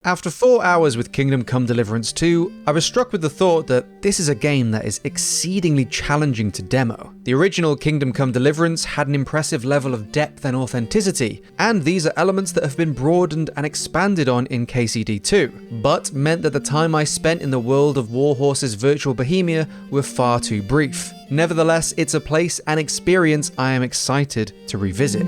After 4 hours with Kingdom Come Deliverance 2, I was struck with the thought that this is a game that is exceedingly challenging to demo. The original Kingdom Come Deliverance had an impressive level of depth and authenticity, and these are elements that have been broadened and expanded on in KCD 2, but meant that the time I spent in the world of Warhorse's virtual Bohemia were far too brief. Nevertheless, it's a place and experience I am excited to revisit.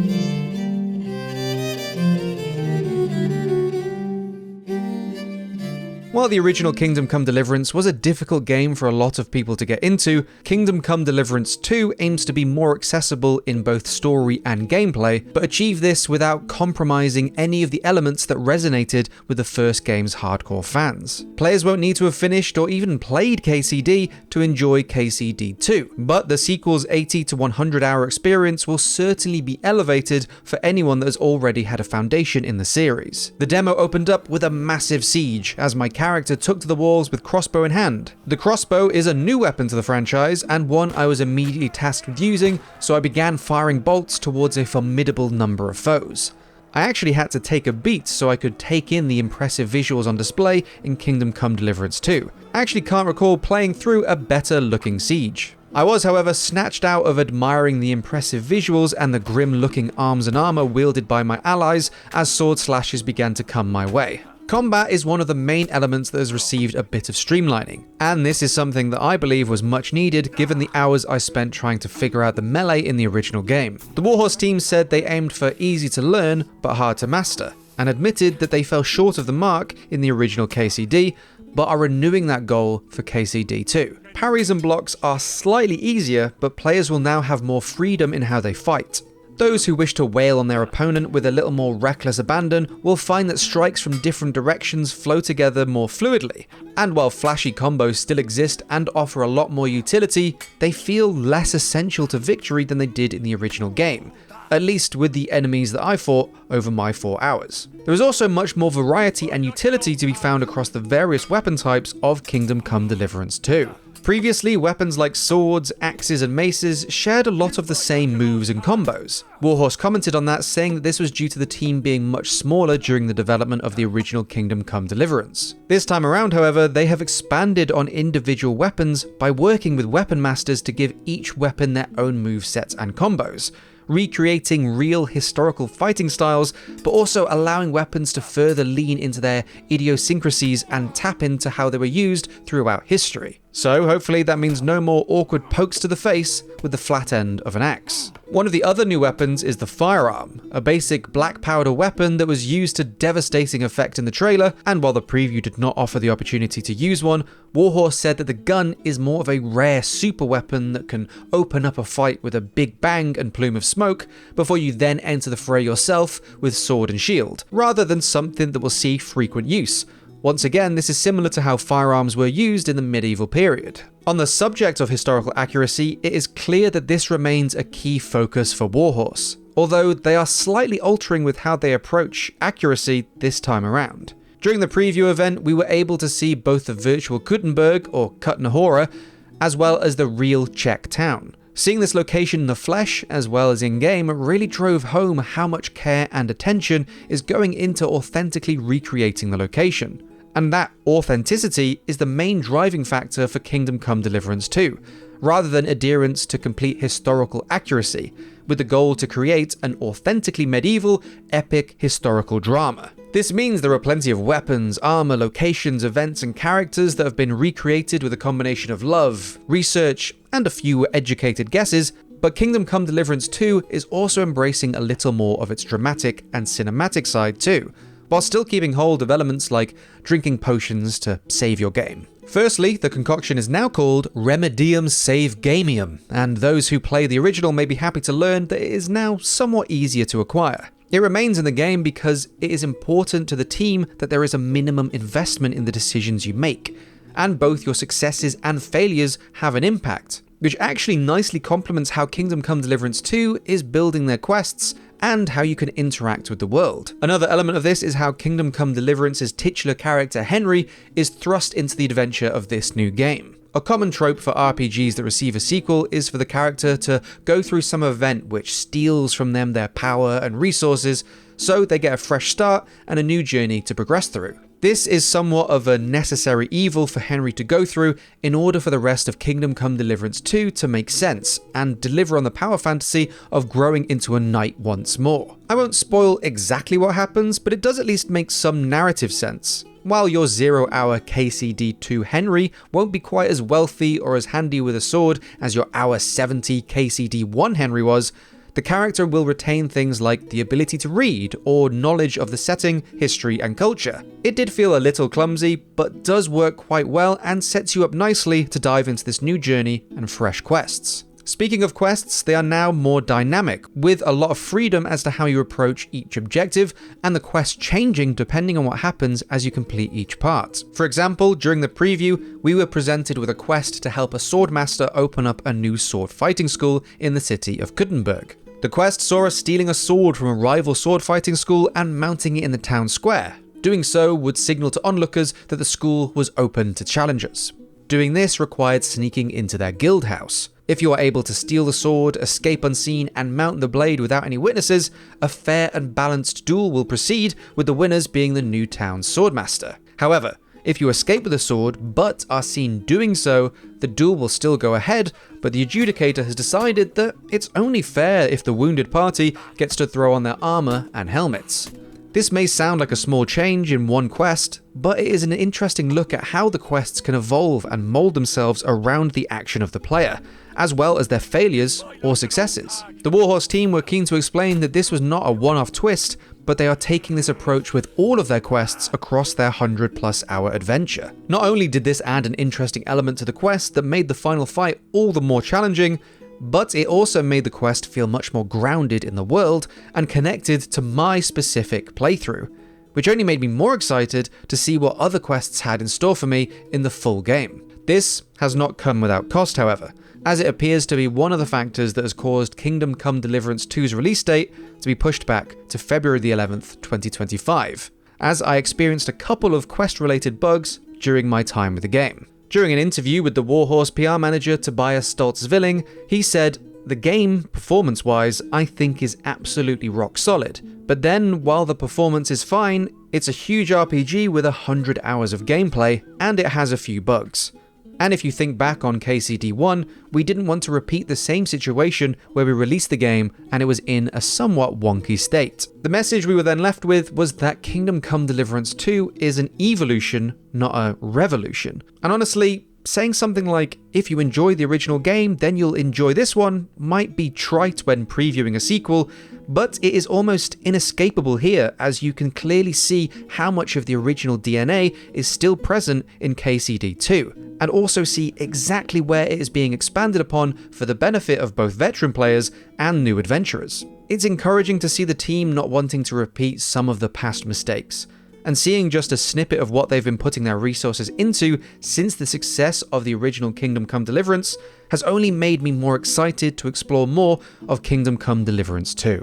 While the original Kingdom Come Deliverance was a difficult game for a lot of people to get into, Kingdom Come Deliverance 2 aims to be more accessible in both story and gameplay, but achieve this without compromising any of the elements that resonated with the first game's hardcore fans. Players won't need to have finished or even played KCD to enjoy KCD 2, but the sequel's 80 to 100 hour experience will certainly be elevated for anyone that has already had a foundation in the series. The demo opened up with a massive siege, as my character took to the walls with crossbow in hand. The crossbow is a new weapon to the franchise and one I was immediately tasked with using, so I began firing bolts towards a formidable number of foes. I actually had to take a beat so I could take in the impressive visuals on display in Kingdom Come Deliverance 2. I actually can't recall playing through a better looking siege. I was, however, snatched out of admiring the impressive visuals and the grim looking arms and armor wielded by my allies as sword slashes began to come my way. Combat is one of the main elements that has received a bit of streamlining, and this is something that I believe was much needed given the hours I spent trying to figure out the melee in the original game. The Warhorse team said they aimed for easy to learn but hard to master, and admitted that they fell short of the mark in the original KCD, but are renewing that goal for KCD 2. Parries and blocks are slightly easier, but players will now have more freedom in how they fight. Those who wish to wail on their opponent with a little more reckless abandon will find that strikes from different directions flow together more fluidly, and while flashy combos still exist and offer a lot more utility, they feel less essential to victory than they did in the original game, at least with the enemies that I fought over my 4 hours. There is also much more variety and utility to be found across the various weapon types of Kingdom Come Deliverance 2. Previously, weapons like swords, axes, and maces shared a lot of the same moves and combos. Warhorse commented on that, saying that this was due to the team being much smaller during the development of the original Kingdom Come Deliverance. This time around, however, they have expanded on individual weapons by working with weapon masters to give each weapon their own movesets and combos, recreating real historical fighting styles, but also allowing weapons to further lean into their idiosyncrasies and tap into how they were used throughout history. So hopefully that means no more awkward pokes to the face with the flat end of an axe. One of the other new weapons is the firearm, a basic black powder weapon that was used to devastating effect in the trailer, and while the preview did not offer the opportunity to use one, Warhorse said that the gun is more of a rare super weapon that can open up a fight with a big bang and plume of smoke before you then enter the fray yourself with sword and shield, rather than something that will see frequent use. Once again, this is similar to how firearms were used in the medieval period. On the subject of historical accuracy, it is clear that this remains a key focus for Warhorse, although they are slightly altering with how they approach accuracy this time around. During the preview event, we were able to see both the virtual Kuttenberg, or Kutnahora, as well as the real Czech town. Seeing this location in the flesh, as well as in-game, really drove home how much care and attention is going into authentically recreating the location. And that authenticity is the main driving factor for Kingdom Come Deliverance 2, rather than adherence to complete historical accuracy, with the goal to create an authentically medieval, epic historical drama. This means there are plenty of weapons, armor, locations, events, and characters that have been recreated with a combination of love, research, and a few educated guesses, but Kingdom Come Deliverance 2 is also embracing a little more of its dramatic and cinematic side too, while still keeping hold of elements like drinking potions to save your game. Firstly, the concoction is now called Remedium Save Gamium, and those who play the original may be happy to learn that it is now somewhat easier to acquire. It remains in the game because it is important to the team that there is a minimum investment in the decisions you make, and both your successes and failures have an impact, which actually nicely complements how Kingdom Come Deliverance 2 is building their quests and how you can interact with the world. Another element of this is how Kingdom Come Deliverance's titular character Henry is thrust into the adventure of this new game. A common trope for RPGs that receive a sequel is for the character to go through some event which steals from them their power and resources, so they get a fresh start and a new journey to progress through. This is somewhat of a necessary evil for Henry to go through in order for the rest of Kingdom Come Deliverance 2 to make sense and deliver on the power fantasy of growing into a knight once more. I won't spoil exactly what happens, but it does at least make some narrative sense. While your 0-hour KCD2 Henry won't be quite as wealthy or as handy with a sword as your hour 70 KCD1 Henry was, the character will retain things like the ability to read or knowledge of the setting, history, and culture. It did feel a little clumsy, but does work quite well and sets you up nicely to dive into this new journey and fresh quests. Speaking of quests, they are now more dynamic, with a lot of freedom as to how you approach each objective, and the quest changing depending on what happens as you complete each part. For example, during the preview, we were presented with a quest to help a swordmaster open up a new sword fighting school in the city of Kuttenberg. The quest saw us stealing a sword from a rival sword fighting school and mounting it in the town square. Doing so would signal to onlookers that the school was open to challengers. Doing this required sneaking into their guild house. If you are able to steal the sword, escape unseen, and mount the blade without any witnesses, a fair and balanced duel will proceed, with the winners being the new town's swordmaster. However, if you escape with the sword, but are seen doing so, the duel will still go ahead, but the adjudicator has decided that it's only fair if the wounded party gets to throw on their armor and helmets. This may sound like a small change in one quest, but it is an interesting look at how the quests can evolve and mold themselves around the action of the player, as well as their failures or successes. The Warhorse team were keen to explain that this was not a one-off twist, but they are taking this approach with all of their quests across their 100+ hour adventure. Not only did this add an interesting element to the quest that made the final fight all the more challenging, but it also made the quest feel much more grounded in the world and connected to my specific playthrough, which only made me more excited to see what other quests had in store for me in the full game. This has not come without cost, however, as it appears to be one of the factors that has caused Kingdom Come Deliverance 2's release date to be pushed back to February the 11th, 2025, as I experienced a couple of quest-related bugs during my time with the game. During an interview with the Warhorse PR manager Tobias Stoltz-Villing, he said, "The game, performance-wise, I think is absolutely rock solid. But then, while the performance is fine, it's a huge RPG with 100 hours of gameplay, and it has a few bugs. And if you think back on KCD1, we didn't want to repeat the same situation where we released the game and it was in a somewhat wonky state." The message we were then left with was that Kingdom Come Deliverance 2 is an evolution, not a revolution. And honestly, saying something like, if you enjoy the original game, then you'll enjoy this one, might be trite when previewing a sequel, but it is almost inescapable here, as you can clearly see how much of the original DNA is still present in KCD2, and also see exactly where it is being expanded upon for the benefit of both veteran players and new adventurers. It's encouraging to see the team not wanting to repeat some of the past mistakes, and seeing just a snippet of what they've been putting their resources into since the success of the original Kingdom Come Deliverance has only made me more excited to explore more of Kingdom Come Deliverance 2.